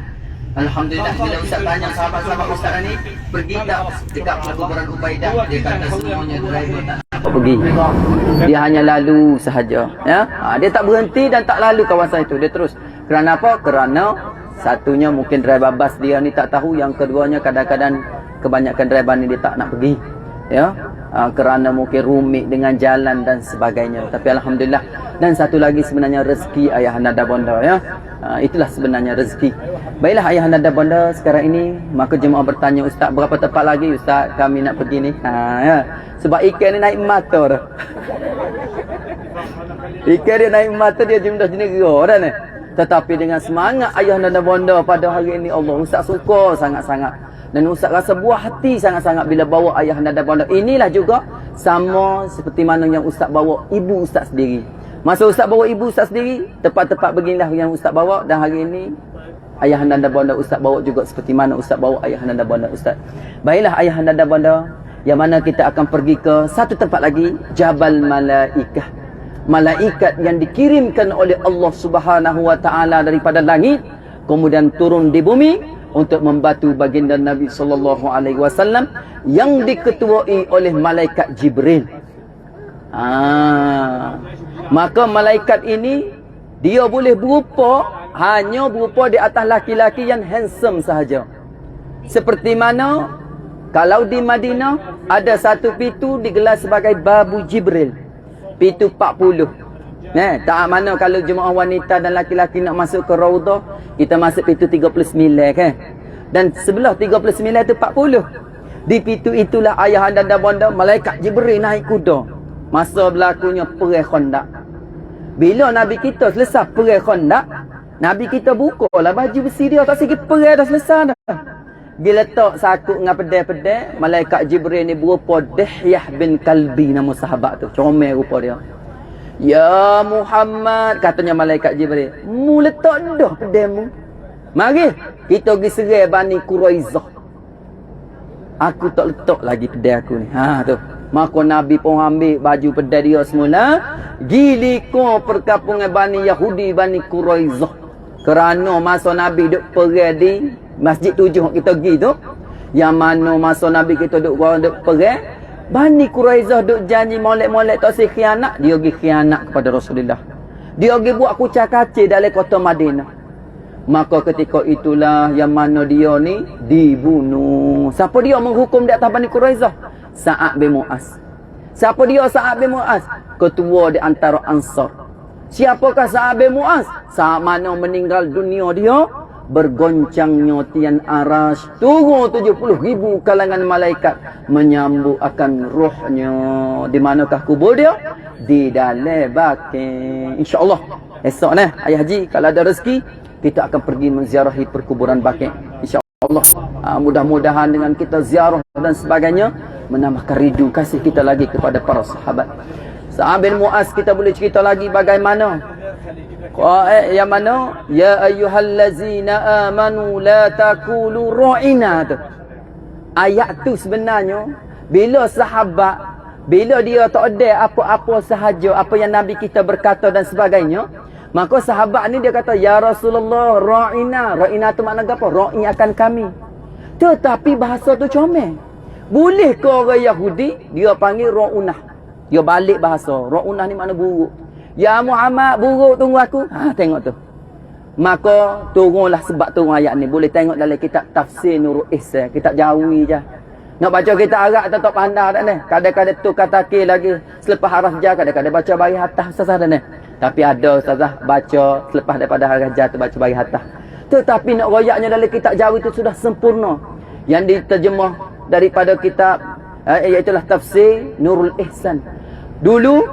Speaker 1: Alhamdulillah, bila Ustaz tanya sahabat-sahabat Ustaz ni pergi tak dekat perkuburan Ubaidah, dia kata semuanya driver tak nak
Speaker 3: pergi. Dia hanya lalu sahaja, ya. Dia tak berhenti dan tak lalu kawasan itu. Dia terus. Kerana apa? Kerana satunya mungkin driver bas dia ni tak tahu, yang keduanya kadang-kadang kebanyakan driver ni dia tak nak pergi, ya. Kerana mungkin rumit dengan jalan dan sebagainya. Tapi alhamdulillah. Dan satu lagi sebenarnya rezeki ayahanda dan bonda, ya. Itulah sebenarnya rezeki. Baiklah ayahanda dan bonda, sekarang ini maka jemaah bertanya, Ustaz berapa tempat lagi Ustaz kami nak pergi ni? Ya. Sebab ikan ni naik mata dah. Ikan dia naik mata, dia dah jenera dah ni. Tetapi dengan semangat ayahanda dan bonda pada hari ini, Allah Ustaz suka sangat-sangat. Dan Ustaz rasa buah hati sangat-sangat bila bawa ayahanda dan bonda. Inilah juga sama seperti mana yang Ustaz bawa ibu Ustaz sendiri. Masa Ustaz bawa ibu Ustaz sendiri, tempat-tempat beginilah yang Ustaz bawa. Dan hari ini ayahanda dan bonda Ustaz bawa juga seperti mana Ustaz bawa ayahanda dan bonda Ustaz. Baiklah ayahanda dan bonda, yang mana kita akan pergi ke satu tempat lagi, Jabal Malaikah. Malaikat yang dikirimkan oleh Allah Subhanahu wa taala daripada langit kemudian turun di bumi untuk membantu baginda Nabi sallallahu alaihi wasallam yang diketuai oleh malaikat Jibril. Maka malaikat ini dia boleh berupa, hanya berupa di atas laki-laki yang handsome sahaja. Seperti mana kalau di Madinah ada satu pintu digelar sebagai Babu Jibril, pintu 40. Tak mana kalau jemaah wanita dan laki-laki nak masuk ke Raudah, kita masuk pintu 39 kan. Dan sebelah 39 itu 40. Di pintu itulah ayahanda dan bonda malaikat Jibril naik kuda. Masa berlakunya perang Khandaq. Bila Nabi kita selesai perang Khandaq, Nabi kita bukalah baju besi dia, tak sikit perang dah selesai dah. Dia letak sakut dengan pedai-pedai, malaikat Jibril ni berupa Dihyah bin Kalbi, nama sahabat tu. Comel rupa dia. Ya Muhammad, katanya malaikat Jibril, mu letak dah pedaimu. Mari kita pergi serai Bani Quraizah. Aku tak letak lagi pedai aku ni. Tu. Maka Nabi pun ambil baju pedai dia semula, giliko perkampungan Bani Yahudi, Bani Quraizah. Kerana masa Nabi duk perang di Masjid 7 kita pergi tu, yang mana masa Nabi kita duk perang, Bani Quraizah duk janji molek-molek tak si khianat, dia pergi khianat kepada Rasulullah. Dia pergi buat kucak-kacir dalam kota Madinah. Maka ketika itulah yang mana dia ni dibunuh. Siapa dia menghukum di atas Bani Quraizah? Sa'ad bin Mu'az. Siapa dia Sa'ad bin Mu'az? Ketua di antara Ansar. Siapakah Sa'ad bin Mu'az? Saat mana meninggal dunia dia, bergoncangnya tian arash, turun 70,000 kalangan malaikat menyambut akan rohnya. Di manakah kubur dia? Di dalam Baqi'. InsyaAllah esok ni ayah haji kalau ada rezeki kita akan pergi menziarahi perkuburan Baqi'. InsyaAllah mudah-mudahan dengan kita ziarah dan sebagainya menambahkan rindu kasih kita lagi kepada para sahabat. Sa'ad bin Mu'az kita boleh cerita lagi bagaimana yang mana ya ayyuhallazina amanu la taqulu ra'ina tu. Ayat tu sebenarnya bila sahabat, bila dia tak ada apa-apa sahaja apa yang Nabi kita berkata dan sebagainya, maka sahabat ni dia kata ya Rasulullah ra'ina. Ra'ina tu makna apa? Ra'i akan kami. Tetapi bahasa tu comel. Boleh ke orang Yahudi dia panggil ra'unah? Dia balik bahasa. Ra'unah ni makna buruk. Ya Muhammad, buruk tunggu aku. Tengok tu. Maka turunlah sebab turun ayat ni. Boleh tengok dalam kitab Tafsir Nurul Ihsan. Kitab Jawi je. Nak baca kitab Arab tak pandai tak ni. Kadang-kadang tu kata ke lagi selepas haraf jar, kadang-kadang baca bagi hatah ustazah dah ni. Tapi ada ustazah baca selepas daripada haraf jar tu baca bagi hatah. Tetapi nak royaknya dalam kitab Jawi tu sudah sempurna. Yang diterjemah daripada kitab iaitu Tafsir Nurul Ihsan. Dulu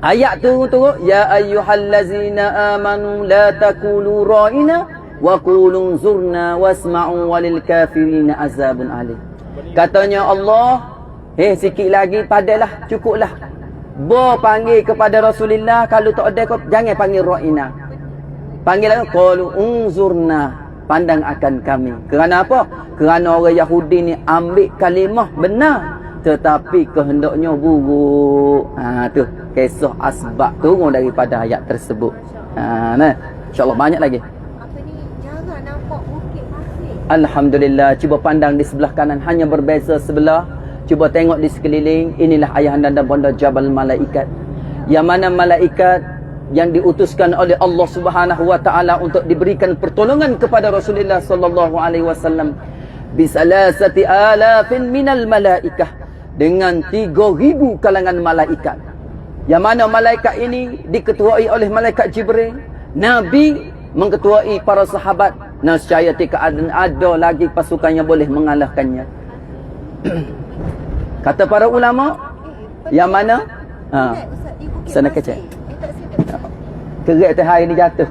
Speaker 3: ayat tu ya ayyuhallazina amanu la taqulu ra'ina wa qulu zurna wasma'u walil kafirina azabun alim. Katanya Allah, sikit lagi padalah, cukuplah. Panggil kepada Rasulullah, kalau tak ada kau jangan panggil ra'ina. Panggil qalu unzurna, pandang akan kami. Kerana apa? Kerana orang Yahudi ni ambil kalimah benar tetapi kehendaknya buruk. Tu kisah asbab turun daripada ayat tersebut. Nah, insya-Allah banyak lagi.
Speaker 5: Apa ni? Jarang nampak bukit pasir.
Speaker 3: Alhamdulillah, cuba pandang di sebelah kanan hanya berbeza sebelah. Cuba tengok di sekeliling, inilah ayahanda dan bonda Jabal Malaikat. Yang mana malaikat yang diutuskan oleh Allah Subhanahu wa taala untuk diberikan pertolongan kepada Rasulullah sallallahu alaihi wasallam bisalasati alafin minal malaikah, dengan 3,000 kalangan malaikat. Yang mana malaikat ini diketuai oleh malaikat Jibril. Nabi mengketuai para sahabat. Nescaya ada lagi pasukan yang boleh mengalahkannya. Kata para ulama, yang mana? Sana kecil. Kerat tu hari ni jatuh.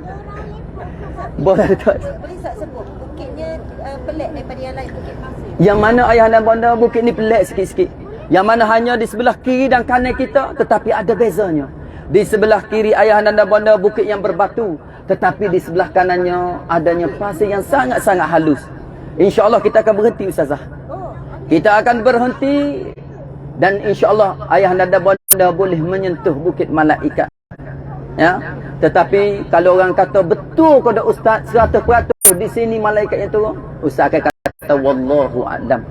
Speaker 3: Boleh tak?
Speaker 5: Boleh tak sebut bukitnya pelik daripada yang lain, bukit pasir.
Speaker 3: Yang mana ayah dan bonda bukit ni pelik sikit-sikit. Yang mana hanya di sebelah kiri dan kanan kita, tetapi ada bezanya. Di sebelah kiri ayah dan bonda bukit yang berbatu, tetapi di sebelah kanannya adanya pasir yang sangat-sangat halus. InsyaAllah kita akan berhenti ustazah. Kita akan berhenti dan insyaAllah ayah dan bonda boleh menyentuh bukit malaikat. Ya. Tetapi kalau orang kata betul kepada ustaz 100% di sini malaikat yang turun, ustaz akan kata wallahu a'lam.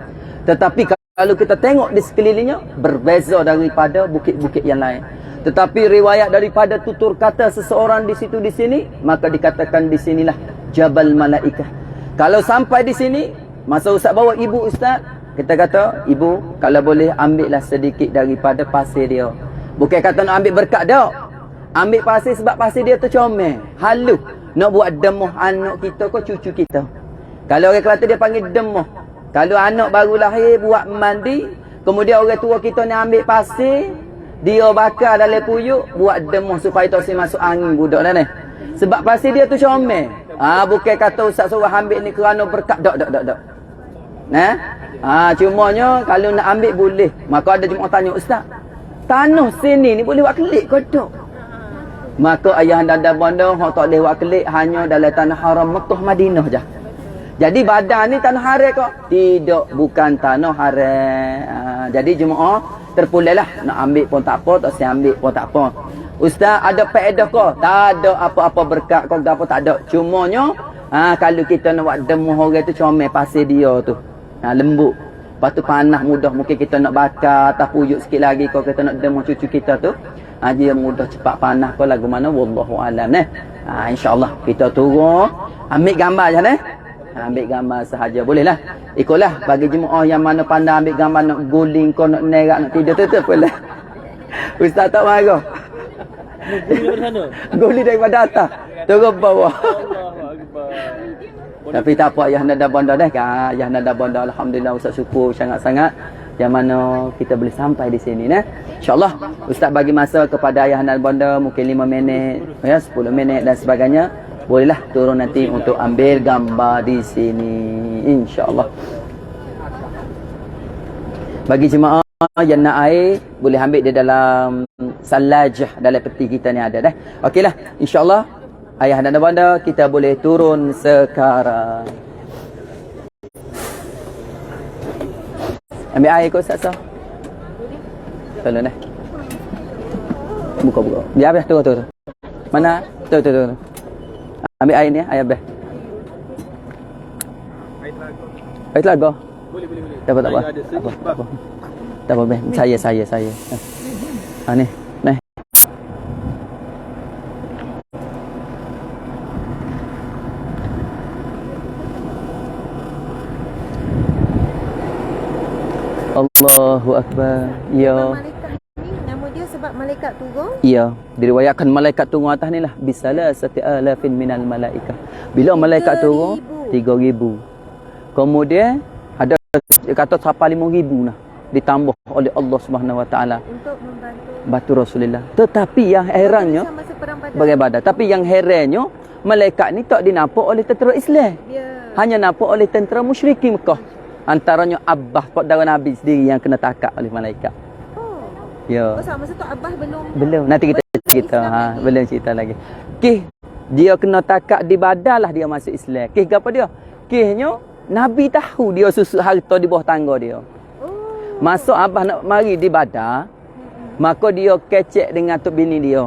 Speaker 3: Tetapi kalau kita tengok di sekelilingnya berbeza daripada bukit-bukit yang lain. Tetapi riwayat daripada tutur kata seseorang di situ di sini, maka dikatakan di sinilah Jabal Malaikah. Kalau sampai di sini, masa ustaz bawa ibu ustaz, kita kata, ibu kalau boleh ambillah sedikit daripada pasir dia. Bukan kata nak ambil berkat dia. Ambil pasir sebab pasir dia tu comel, halus. Nak buat demoh anak kita ke cucu kita. Kalau orang Kelantan dia panggil demoh. Kalau anak baru lahir buat mandi, kemudian orang tua kita ni ambil pasir, dia bakar dalam puyuk, buat demoh supaya tak masuk angin budak dah ni. Sebab pasir dia tu comel. Bukan kata ustaz suruh ambil ni kerana berkat. Tak. Nah. Cumanya kalau nak ambil boleh. Maka ada jemaah tanya, ustaz, tanah sini ni boleh buat kelik ke tak? Maka ayah dan bonda hak tak boleh buat kelik hanya dalam tanah haram Mekah Madinah je. Jadi badan ni tanah haram kok? Tidak, bukan tanah haram. Jadi jemaah terpulailah nak ambil pun tak apa, tak saya ambil pun tak apa. Ustaz ada faedah ke? Tak ada apa-apa berkat kau apa tak ada. Cumanya kalau kita nak buat demoh orang tu comel pasir dia tu. Lembut. Lepas tu panah mudah, mungkin kita nak bakar atau puyuk sikit lagi kalau kita nak demoh cucu kita tu. Dia mudah cepat panah kau lagu mana wallahu alam nah. InsyaAllah kita turun ambil gambar je nah. Ambil gambar sahaja bolehlah. Ikutlah bagi jemaah yang mana pandai ambil gambar nak guling kau nak nerak nak tidur tu boleh. Ustaz tak marah.
Speaker 6: Guling dari sana.
Speaker 3: Guling daripada atas turun bawah. Tapi tak apa ayah nada bonda dah kan. Ayah nada bonda alhamdulillah ustaz syukur sangat-sangat yang mana kita boleh sampai di sini nah. InsyaAllah ustaz bagi masa kepada ayah nada bonda mungkin 5 minit ya 10 minit dan sebagainya. Bolehlah turun nanti untuk ambil gambar di sini insya-Allah. Bagi jemaah yang nak air, boleh ambil dia dalam salajah, dalam peti kita ni ada dah. Okeylah, insya-Allah ayah dan bunda kita boleh turun sekarang. Ambil air kot Ustaz. Tolong dah. Buka. Biar turun. Mana? Turun. Ambil air ni, air abah. Air telaga. Boleh. Tak apa. Tak apa, beh. Saya. Ha ni. Allahu Akbar. Ya.
Speaker 5: Malaikat ni nama dia sebab malaikat turun.
Speaker 3: Ya, diriwayatkan malaikat turun atas ni lah. Bisalasati alafin minal malaikah. Bila malaikat turun 3,000. Kemudian ada kata sampai 5,000 nah ditambah oleh Allah Subhanahu Wa Taala
Speaker 5: Untuk membantu
Speaker 3: bantu Rasulullah. Tetapi yang herannya
Speaker 5: masa perang Badar.
Speaker 3: sebagai badar. Tapi yang herannya malaikat ni tak dinampak oleh tentera Islam.
Speaker 5: Ya.
Speaker 3: Hanya nampak oleh tentera musyrikin Mekah. Antaranya Abbas saudara Nabi sendiri yang kena takak oleh malaikat.
Speaker 5: Oh.
Speaker 3: Ya.
Speaker 5: Oh, masa tu Abah
Speaker 3: Belum. Nanti kita cerita. Belum cerita lagi. Kih dia kena takak di Badar lah dia masuk Islam. Kih apa dia? Kihnya Nabi tahu dia susuk harta di bawah tangga dia. Masuk Abah nak mari di Badar, maka dia kecek dengan tok bini dia.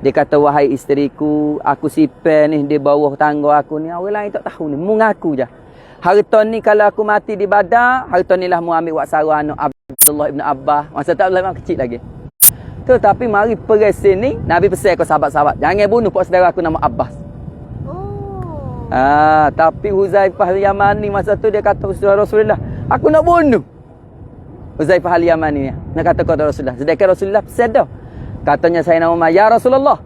Speaker 3: Dia kata, wahai isteriku, aku simpan ni di bawah tangga aku ni. Orang lain tak tahu ni, mu ngaku je. Harta ni kalau aku mati di Badar, harta ni lah mu ambil wak sarah anak Abdullah ibn Abbas. Masa tak lama kecil lagi. Tetapi mari pergi sini, Nabi pesan ke sahabat-sahabat, jangan bunuh pak saudara aku nama Abbas. Tapi Huzaifah al-Yamani masa tu dia kata kepada Rasulullah, aku nak bunuh Huzaifah al-Yamani ni. Nak kata kepada Rasulullah. Sedangkan Rasulullah pesan dah. Katanya Sayyidina Umar, ya Rasulullah,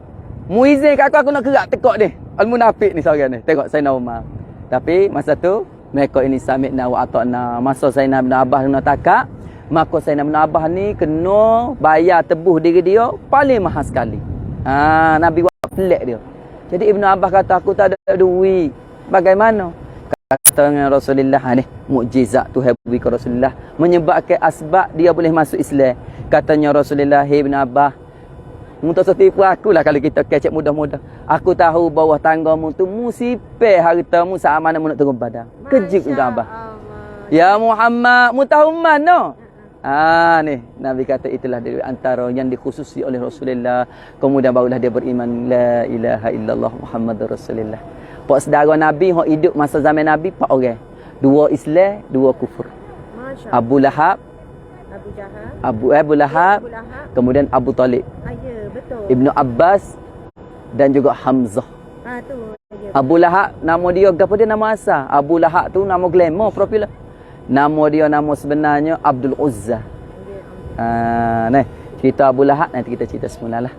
Speaker 3: mu izin kat aku nak gerak tekok ni. Al-Munafiq ni seorang ni. Tengok Sayyidina Umar. Tapi masa tu mereka ini sami'na wa ata'na. Masa Sayyidina Ibn Abbas nak takak, maka Sayyidina Ibn Abbas ni kena bayar tebuh diri dia paling mahal sekali. Nabi buat pelik dia. Jadi Ibn Abbas kata, aku tak ada duit. Bagaimana? Kata dengan Rasulullah ni, mukjizat tu bagi ke Rasulullah, menyebabkan asbab dia boleh masuk Islam. Katanya Rasulullah, hey Ibn Abbas, mu tak usah tipu aku lah kalau kita kecek mudah-mudah. Aku tahu bawah tanggamu tu musibah hartamu sama mana mu nak turun Badar. Kejut Ibn Abbas. Ya Muhammad, mu tahu mana? Ni Nabi kata itulah dari antara yang dikhususi oleh Rasulullah. Kemudian barulah dia beriman la ilaha illallah Muhammadur Rasulullah. Pak saudara Nabi hok hidup masa zaman Nabi 4 orang. 2 Islam, 2 kufur. Abu Lahab, Abu Lahab, kemudian Abu Talib.
Speaker 5: Ya, betul.
Speaker 3: Ibnu Abbas dan juga Hamzah.
Speaker 5: Tu. Ya.
Speaker 3: Abu Lahab nama dia apa dia nama asal? Abu Lahab tu nama glamour popular. Nama dia nama sebenarnya Abdul Uzza. Ni cerita Abu Lahab nanti kita cerita semulalah.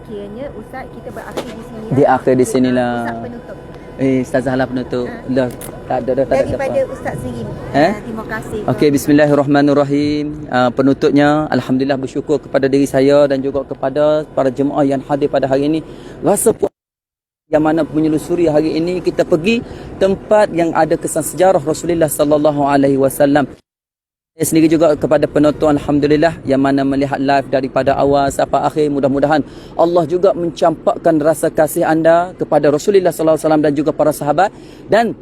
Speaker 5: Kiranya Ustaz kita berakhir di sini.
Speaker 3: Di akhir di sinilah.
Speaker 5: Ustaz penutup.
Speaker 3: Ustazah lah penutup. Dah tak ada siapa.
Speaker 5: Daripada Ustaz Sirim. Terima kasih.
Speaker 3: Okey, bismillahirrahmanirrahim. Penutupnya alhamdulillah bersyukur kepada diri saya dan juga kepada para jemaah yang hadir pada hari ini. Rasa puas yang mana menyelusuri hari ini kita pergi tempat yang ada kesan sejarah Rasulullah sallallahu alaihi wasallam. Saya sendiri juga kepada penonton alhamdulillah yang mana melihat live daripada awal sampai akhir, mudah-mudahan Allah juga mencampakkan rasa kasih anda kepada Rasulullah sallallahu alaihi wasallam dan juga para sahabat, dan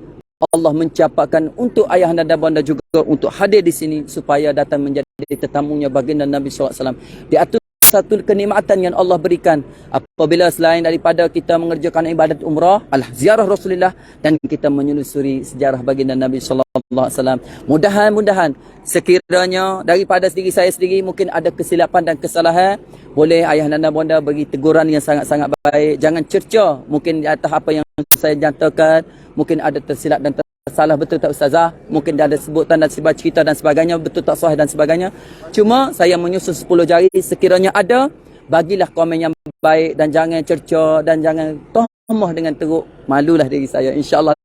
Speaker 3: Allah mencampakkan untuk ayah anda dan bunda juga untuk hadir di sini supaya datang menjadi tetamunya baginda Nabi sallallahu alaihi wasallam. Di atas satu kenikmatan yang Allah berikan apabila selain daripada kita mengerjakan ibadat umrah, ziarah Rasulullah, dan kita menyelusuri sejarah baginda Nabi sallallahu alaihi wasallam. Mudah-mudahan sekiranya daripada diri saya sendiri mungkin ada kesilapan dan kesalahan, boleh ayah dan bonda bagi teguran yang sangat-sangat baik. Jangan cerca mungkin di atas apa yang saya jantakan, mungkin ada tersilap dan salah betul tak ustazah, mungkin ada sebutan dan sebuah cerita dan sebagainya betul tak sahih dan sebagainya. Cuma saya menyusun 10 jari, sekiranya ada, bagilah komen yang baik dan jangan cerca dan jangan tomoh dengan teruk. Malulah diri saya, insya-Allah.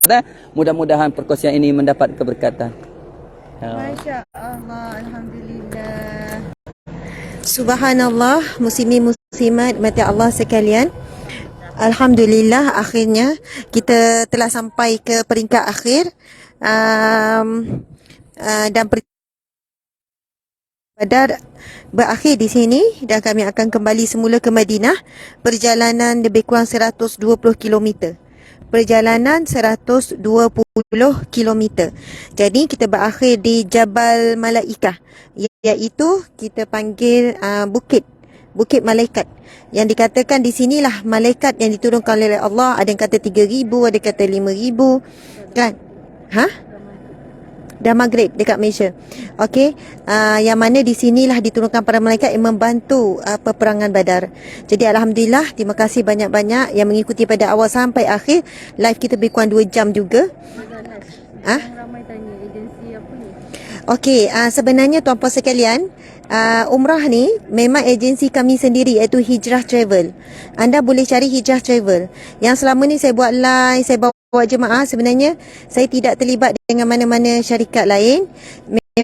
Speaker 3: Mudah-mudahan perkongsian ini mendapat keberkatan.
Speaker 5: Masya-Allah, alhamdulillah. Subhanallah, muslimin-muslimat mati Allah sekalian. Alhamdulillah, akhirnya kita telah sampai ke peringkat akhir dan Badar berakhir di sini dan kami akan kembali semula ke Madinah. Perjalanan lebih kurang 120 km. Perjalanan 120 km. Jadi kita berakhir di Jabal Malaikah, iaitu kita panggil Bukit Malaikat. Yang dikatakan di sinilah malaikat yang diturunkan oleh Allah. Ada yang kata 3,000, ada yang kata 5,000. Kan? Dah maghrib dekat Malaysia. Okey, yang mana di sinilah diturunkan para malaikat yang membantu peperangan Badar. Jadi alhamdulillah, terima kasih banyak-banyak yang mengikuti pada awal sampai akhir. Live kita lebih kurang 2 jam juga.
Speaker 2: Ramai tanya agensi apa ni?
Speaker 5: Okey, sebenarnya tuan-puan sekalian, umrah ni memang agensi kami sendiri, iaitu Hijrah Travel. Anda boleh cari Hijrah Travel. Yang selama ni saya buat live, saya bawa jemaah, sebenarnya saya tidak terlibat dengan mana-mana syarikat lain.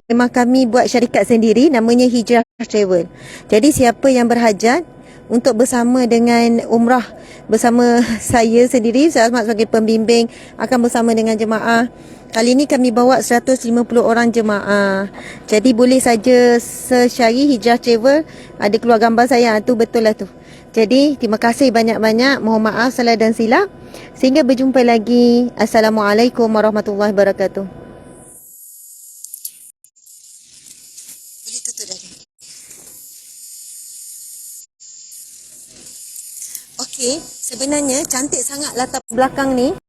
Speaker 5: Memang kami buat syarikat sendiri, namanya Hijrah Travel. Jadi siapa yang berhajat untuk bersama dengan umrah bersama saya sendiri, saya Azmat sebagai pembimbing, akan bersama dengan jemaah. Kali ini kami bawa 150 orang jemaah. Jadi boleh saja secari Hijrah Travel, ada keluar gambar saya, tu betul lah tu. Jadi terima kasih banyak-banyak. Mohon maaf salah dan silap. Sehingga berjumpa lagi. Assalamualaikum warahmatullahi wabarakatuh. Boleh tutup dah. Okey, sebenarnya cantik sangat latar belakang ni.